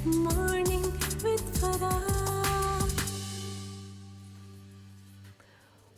Morning with Farah.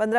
15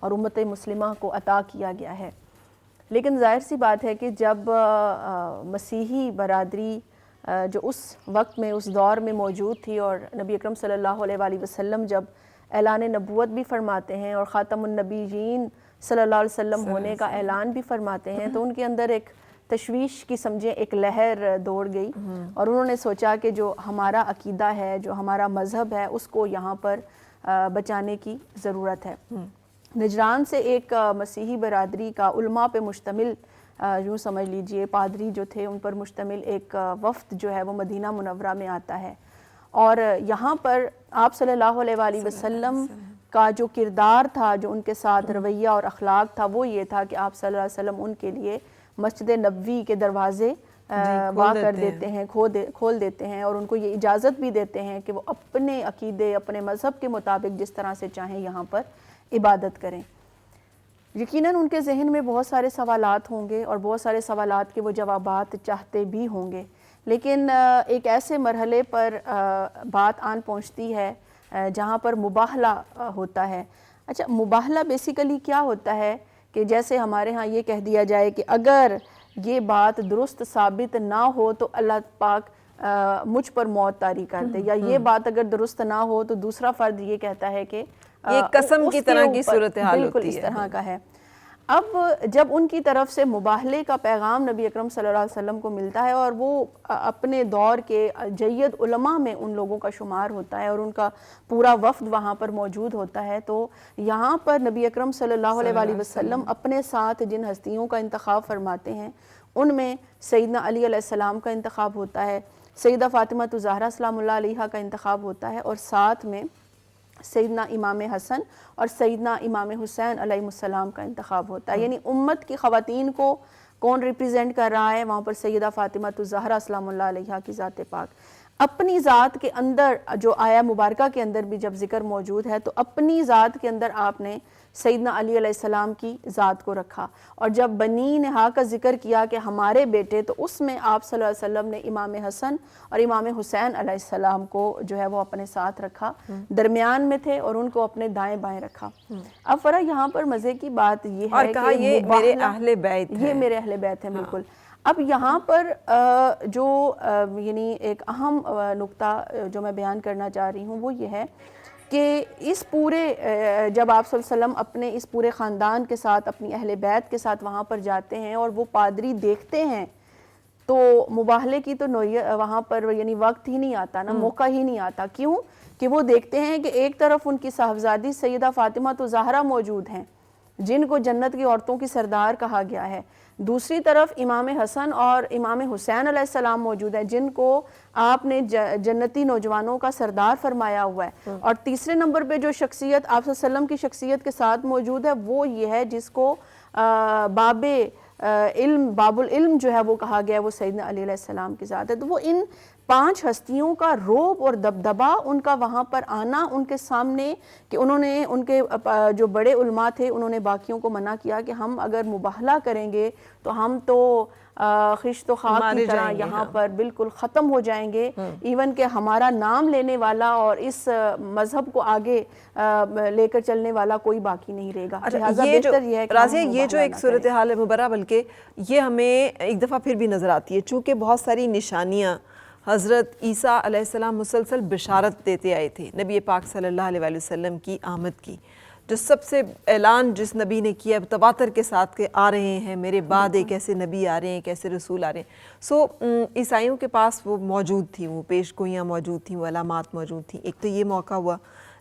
اور امت مسلمہ کو عطا کیا گیا ہے۔ لیکن ظاہر سی بات ہے کہ جب مسیحی برادری جو اس وقت میں اس دور میں موجود تھی اور نبی اکرم صلی اللہ علیہ وآلہ وسلم جب اعلان نبوت بھی فرماتے ہیں اور خاتم النبیین صلی اللہ علیہ وسلم ہونے کا اعلان بھی فرماتے ہیں، تو ان کے اندر ایک تشویش کی سمجھیں ایک لہر دوڑ گئی اور انہوں نے سوچا کہ جو ہمارا عقیدہ ہے، جو ہمارا مذہب ہے، اس کو یہاں پر بچانے کی ضرورت ہے۔ نجران سے ایک مسیحی برادری کا علماء پہ مشتمل یوں سمجھ لیجئے پادری جو تھے ان پر مشتمل ایک وفد جو ہے وہ مدینہ منورہ میں آتا ہے، اور یہاں پر آپ صلی اللہ علیہ وآلہ وسلم کا جو کردار تھا، جو ان کے ساتھ رویہ اور اخلاق تھا، وہ یہ تھا کہ آپ صلی اللہ علیہ وسلم ان کے لیے مسجد نبوی کے دروازے وا کر دیتے ہیں، کھول دیتے ہیں، اور ان کو یہ اجازت بھی دیتے ہیں کہ وہ اپنے عقیدے اپنے مذہب کے مطابق جس طرح سے چاہیں یہاں پر عبادت کریں۔ یقیناً ان کے ذہن میں بہت سارے سوالات ہوں گے اور بہت سارے سوالات کے وہ جوابات چاہتے بھی ہوں گے، لیکن ایک ایسے مرحلے پر بات آن پہنچتی ہے جہاں پر مباہلہ ہوتا ہے۔ اچھا، مباہلہ بیسیکلی کیا ہوتا ہے کہ جیسے ہمارے ہاں یہ کہہ دیا جائے کہ اگر یہ بات درست ثابت نہ ہو تو اللہ پاک مجھ پر موت طاری کر دے، یا یہ بات اگر درست نہ ہو تو دوسرا فرد یہ کہتا ہے کہ یہ قسم کی طرح کی صورتحال بالکل ہوتی اس ہے۔ طرح کا ہے۔ اب جب ان کی طرف سے مباہلے کا پیغام نبی اکرم صلی اللہ علیہ وسلم کو ملتا ہے اور وہ اپنے دور کے جید علماء میں ان لوگوں کا شمار ہوتا ہے اور ان کا پورا وفد وہاں پر موجود ہوتا ہے، تو یہاں پر نبی اکرم صلی اللہ علیہ وآلہ وسلم اپنے ساتھ جن ہستیوں کا انتخاب فرماتے ہیں ان میں سیدنا علی علیہ السلام کا انتخاب ہوتا ہے، سیدہ فاطمہ الزہرا سلام اللہ علیہا کا انتخاب ہوتا ہے، اور ساتھ میں سیدنا امام حسن اور سیدنا امام حسین علیہ السلام کا انتخاب ہوتا ہے۔ یعنی امت کی خواتین کو کون ریپریزنٹ کر رہا ہے؟ وہاں پر سیدہ فاطمہ الزہرا سلام اللہ علیہا کی ذات پاک۔ اپنی ذات کے اندر جو آیا مبارکہ کے اندر بھی جب ذکر موجود ہے تو اپنی ذات کے اندر آپ نے سیدنا علی علیہ السلام کی ذات کو رکھا، اور جب بنی نہا کا ذکر کیا کہ ہمارے بیٹے، تو اس میں آپ صلی اللہ علیہ وسلم نے امام حسن اور امام حسین علیہ السلام کو جو ہے وہ اپنے ساتھ رکھا، درمیان میں تھے اور ان کو اپنے دائیں بائیں رکھا۔ اب فرا یہاں پر مزے کی بات یہ ہے کہا کہ یہ میرے اہل بیت ہیں، یہ میرے اہل بیت ہیں، بالکل۔ اب یہاں پر جو یعنی ایک اہم نقطہ جو میں بیان کرنا چاہ رہی ہوں وہ یہ ہے کہ اس پورے جب آپ صلی اللہ علیہ وسلم اپنے اس پورے خاندان کے ساتھ اپنی اہل بیت کے ساتھ وہاں پر جاتے ہیں اور وہ پادری دیکھتے ہیں، تو مباہلے کی تو وہاں پر یعنی وقت ہی نہیں آتا نا، موقع ہی نہیں آتا۔ کیوں کہ وہ دیکھتے ہیں کہ ایک طرف ان کی صاحبزادی سیدہ فاطمہ الزہرا موجود ہیں جن کو جنت کی عورتوں کی سردار کہا گیا ہے، دوسری طرف امام حسن اور امام حسین علیہ السلام موجود ہیں جن کو آپ نے جنتی نوجوانوں کا سردار فرمایا ہوا ہے، اور تیسرے نمبر پہ جو شخصیت آپ صلی اللہ علیہ وسلم کی شخصیت کے ساتھ موجود ہے وہ یہ ہے جس کو باب العلم جو ہے وہ کہا گیا ہے، وہ سیدنا علی علیہ السلام کی ذات ہے۔ تو وہ ان 5 ہستیوں کا رعب اور دبدبا، ان کا وہاں پر آنا ان کے سامنے، کہ انہوں نے ان کے جو بڑے علماء تھے انہوں نے باقیوں کو منع کیا کہ ہم اگر مباہلہ کریں گے تو ہم تو خشت و خاک کی طرح یہاں پر بالکل ختم ہو جائیں گے، ایون کہ ہمارا نام لینے والا اور اس مذہب کو آگے لے کر چلنے والا کوئی باقی نہیں رہے گا۔ لہٰذا بہتر یہ ہے کہ رازیہ یہ جو ایک صورتحال ہے مبارہ، بلکہ یہ ہمیں ایک دفعہ پھر بھی نظر آتی ہے، چونکہ بہت ساری نشانیاں حضرت عیسیٰ علیہ السلام مسلسل بشارت دیتے آئے تھے نبی پاک صلی اللہ علیہ وآلہ وسلم کی آمد کی، جو سب سے اعلان جس نبی نے کیا تواتر کے ساتھ کہ آ رہے ہیں میرے بعد ایک ایسے نبی آ رہے ہیں، کیسے رسول آ رہے ہیں۔ سو عیسائیوں کے پاس وہ موجود تھیں، وہ پیش گوئیاں موجود تھیں، وہ علامات موجود تھیں۔ ایک تو یہ موقع ہوا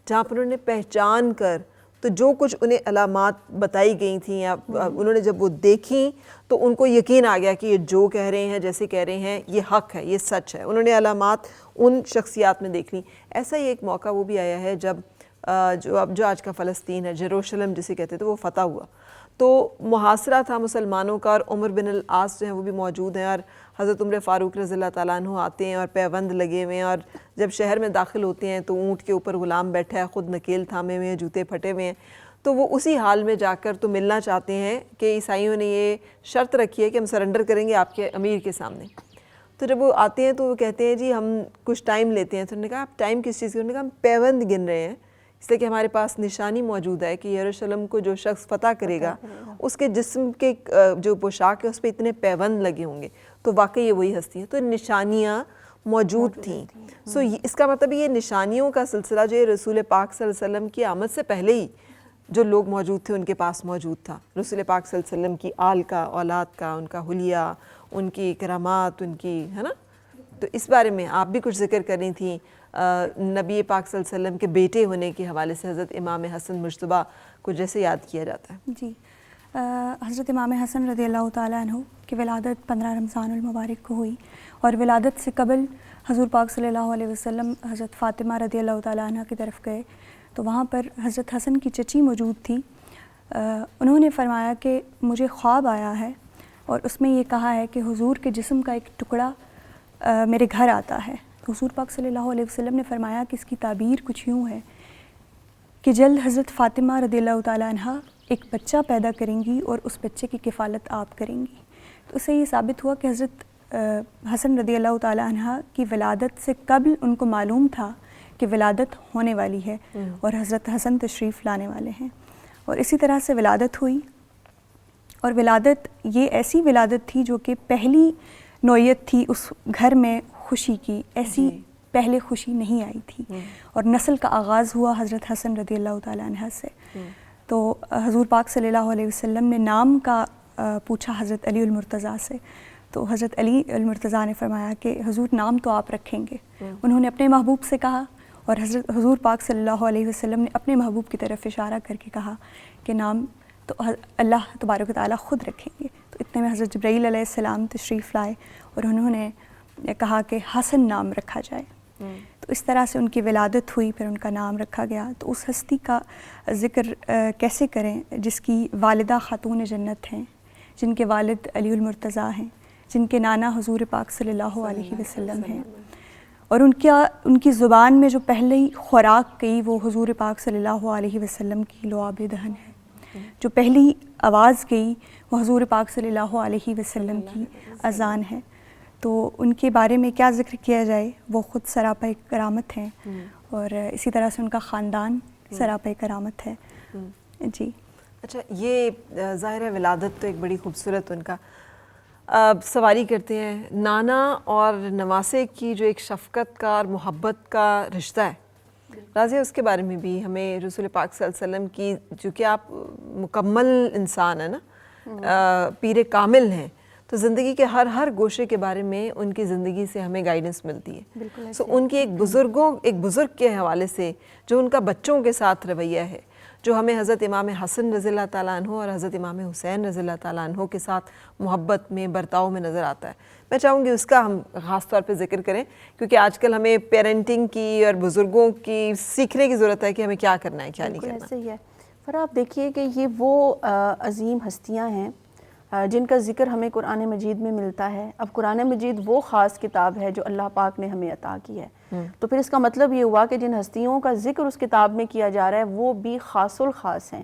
جہاں پر انہوں نے پہچان کر، تو جو کچھ انہیں علامات بتائی گئی تھیں یا انہوں نے جب وہ دیکھیں تو ان کو یقین آ گیا کہ یہ جو کہہ رہے ہیں، جیسے کہہ رہے ہیں، یہ حق ہے، یہ سچ ہے۔ انہوں نے علامات ان شخصیات میں دیکھ لیں۔ ایسا ہی ایک موقع وہ بھی آیا ہے جب جو آج کا فلسطین ہے، جیروشلم جسے کہتے تھے، وہ فتح ہوا، تو محاصرہ تھا مسلمانوں کا، اور عمر بن العاص جو ہیں وہ بھی موجود ہیں، اور حضرت عمر فاروق رضی اللہ تعالیٰ عنہ آتے ہیں اور پیوند لگے ہوئے ہیں، اور جب شہر میں داخل ہوتے ہیں تو اونٹ کے اوپر غلام بیٹھا ہے، خود نکیل تھامے ہوئے ہیں، جوتے پھٹے ہوئے ہیں، تو وہ اسی حال میں جا کر تو ملنا چاہتے ہیں کہ عیسائیوں نے یہ شرط رکھی ہے کہ ہم سرنڈر کریں گے آپ کے امیر کے سامنے۔ تو جب وہ آتے ہیں تو وہ کہتے ہیں جی ہم کچھ ٹائم لیتے ہیں۔ تو انہوں نے کہا آپ ٹائم کس چیز کی؟ انہوں نے کہا ہم پیوند گن رہے ہیں اس لیے کہ ہمارے پاس نشانی موجود ہے کہ یروشلم کو جو شخص فتح کرے گا اس کے جسم کے جو پوشاک ہے اس پہ اتنے پیوند لگے ہوں گے، تو واقعی یہ وہی ہستی ہے. تو نشانیاں موجود تھیں. سو اس کا مطلب یہ نشانیوں کا سلسلہ جو رسول پاک صلی اللہ علیہ وسلم کی آمد سے پہلے ہی جو لوگ موجود تھے ان کے پاس موجود تھا. رسول پاک صلی اللہ علیہ وسلم کی آل کا، اولاد کا، ان کا حلیہ، ان کی کرامات، ان کی ہے نا. تو اس بارے میں آپ بھی کچھ ذکر کر رہی تھیں. نبی پاک صلی اللہ علیہ وسلم کے بیٹے ہونے کے حوالے سے حضرت امام حسن مجتبیٰ کو جیسے یاد کیا جاتا ہے. جی، حضرت امام حسن رضی اللہ تعالیٰ عنہ کی ولادت 15 رمضان المبارک کو ہوئی، اور ولادت سے قبل حضور پاک صلی اللہ علیہ وسلم حضرت فاطمہ رضی اللہ تعالیٰ عنہ کی طرف گئے تو وہاں پر حضرت حسن کی چچی موجود تھی. انہوں نے فرمایا کہ مجھے خواب آیا ہے اور اس میں یہ کہا ہے کہ حضور کے جسم کا ایک ٹکڑا میرے گھر آتا ہے. حضور پاک صلی اللہ علیہ وسلم نے فرمایا کہ اس کی تعبیر کچھ یوں ہے کہ جلد حضرت فاطمہ رضی اللہ تعالیٰ عنہ ایک بچہ پیدا کریں گی اور اس بچے کی کفالت آپ کریں گی. تو اس سے یہ ثابت ہوا کہ حضرت حسن رضی اللہ تعالیٰ عنہ کی ولادت سے قبل ان کو معلوم تھا کہ ولادت ہونے والی ہے اور حضرت حسن تشریف لانے والے ہیں. اور اسی طرح سے ولادت ہوئی، اور ولادت یہ ایسی ولادت تھی جو کہ پہلی نوعیت تھی اس گھر میں خوشی کی. ایسی پہلے خوشی نہیں آئی تھی، اور نسل کا آغاز ہوا حضرت حسن رضی اللہ تعالیٰ عنہ سے. تو حضور پاک صلی اللہ علیہ وسلم نے نام کا پوچھا حضرت علی المرتضیٰ سے، تو حضرت علی المرتضیٰ نے فرمایا کہ حضور نام تو آپ رکھیں گے. انہوں نے اپنے محبوب سے کہا، اور حضور پاک صلی اللہ علیہ وسلم نے اپنے محبوب کی طرف اشارہ کر کے کہا کہ نام تو اللہ تبارک و تعالیٰ خود رکھیں گے. تو اتنے میں حضرت جبرائیل علیہ السلام تشریف لائے اور انہوں نے کہا کہ حسن نام رکھا جائے. تو اس طرح سے ان کی ولادت ہوئی، پھر ان کا نام رکھا گیا. تو اس ہستی کا ذکر کیسے کریں جس کی والدہ خاتون جنت ہیں، جن کے والد علی المرتضیٰ ہیں، جن کے نانا حضور پاک صلی اللہ علیہ وسلم ہیں، اور ان کی زبان میں جو پہلی خوراک گئی وہ حضور پاک صلی اللہ علیہ وسلم کی لعاب دہن ہے. جو پہلی آواز گئی وہ حضور پاک صلی اللہ علیہ وسلم کی اذان ہے. تو ان کے بارے میں کیا ذکر کیا جائے، وہ خود سراپا کرامت ہیں، اور اسی طرح سے ان کا خاندان سراپا کرامت ہے. جی اچھا، یہ ظاہر ہے ولادت تو ایک بڑی خوبصورت ان کا سواری کرتے ہیں. نانا اور نواسے کی جو ایک شفقت کا اور محبت کا رشتہ ہے، راضیہ اس کے بارے میں بھی ہمیں رسول پاک صلی اللہ علیہ وسلم کی، چونکہ آپ مکمل انسان ہیں نا، پیر کامل ہیں، تو زندگی کے ہر گوشے کے بارے میں ان کی زندگی سے ہمیں گائیڈنس ملتی ہے. سو ان کی ایک بزرگ کے حوالے سے جو ان کا بچوں کے ساتھ رویہ ہے، جو ہمیں حضرت امام حسن رضی اللہ تعالیٰ عنہ اور حضرت امام حسین رضی اللہ تعالیٰ عنہ کے ساتھ محبت میں، برتاؤ میں نظر آتا ہے. میں چاہوں گی اس کا ہم خاص طور پہ ذکر کریں، کیونکہ آج کل ہمیں پیرنٹنگ کی اور بزرگوں کی سیکھنے کی ضرورت ہے کہ ہمیں کیا کرنا ہے، کیا نہیں کرنا. ایسے ہی ہے. پر آپ دیکھیے کہ یہ وہ عظیم ہستیاں ہیں جن کا ذکر ہمیں قرآن مجید میں ملتا ہے. اب قرآن مجید وہ خاص کتاب ہے جو اللہ پاک نے ہمیں عطا کی ہے. تو پھر اس کا مطلب یہ ہوا کہ جن ہستیوں کا ذکر اس کتاب میں کیا جا رہا ہے وہ بھی خاص الخاص ہیں.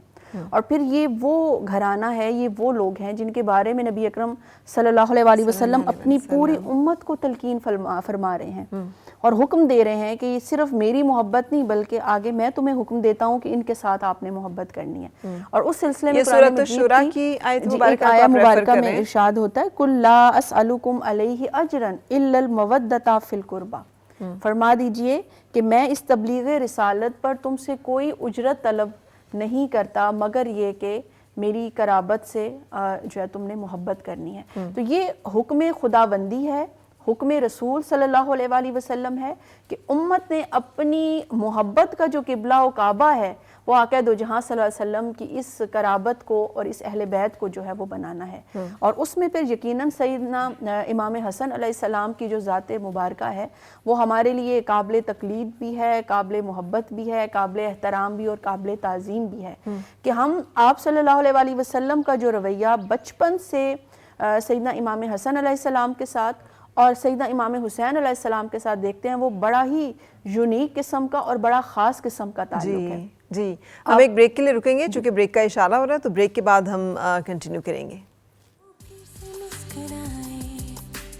اور پھر یہ وہ گھرانہ ہے، یہ وہ لوگ ہیں جن کے بارے میں نبی اکرم صلی اللہ علیہ وسلم اپنی پوری امت کو تلقین فرما رہے ہیں اور حکم دے رہے ہیں کہ یہ صرف میری محبت نہیں بلکہ آگے میں تمہیں حکم دیتا ہوں کہ ان کے ساتھ آپ نے محبت کرنی ہے. اور اس سلسلے میں سورۃ الشورى کی آیت مبارکہ میں ارشاد ہوتا ہے قُلْ لَا أَسْأَلُكُمْ عَلَيْهِ أَجْرًا إِلَّا الْمَوَدَّةَ فِي الْقُرْبَى. فرما دیجئے کہ میں اس تبلیغ رسالت پر تم سے کوئی اجرت طلب نہیں کرتا مگر یہ کہ میری قرابت سے جو ہے تم نے محبت کرنی ہے. تو یہ حکم خداوندی ہے، حکم رسول صلی اللہ علیہ وآلہ وسلم ہے کہ امت نے اپنی محبت کا جو قبلہ و کعبہ ہے وہ آقا دو جہاں صلی اللہ علیہ وسلم کی اس قرابت کو اور اس اہل بیت کو جو ہے وہ بنانا ہے. اور اس میں پھر یقیناً سیدنا امام حسن علیہ السلام کی جو ذات مبارکہ ہے وہ ہمارے لیے قابل تقلید بھی ہے، قابل محبت بھی ہے، قابل احترام بھی اور قابل تعظیم بھی ہے کہ ہم آپ صلی اللہ علیہ وآلہ وسلم کا جو رویہ بچپن سے سیدنا امام حسن علیہ السلام کے ساتھ اور سیدنا امام حسین علیہ السلام کے ساتھ دیکھتے ہیں وہ بڑا ہی یونیک قسم کا اور بڑا خاص قسم کا تعلق ہے. جی ہم ایک بریک کے لیے رکیں گے چونکہ بریک کا اشارہ ہو رہا ہے، تو بریک کے بعد ہم کنٹینیو کریں گے.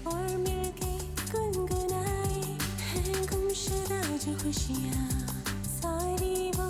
اور مل کے گنگنائے ہیں گمشدہ جو خوشیاں، ساری وہ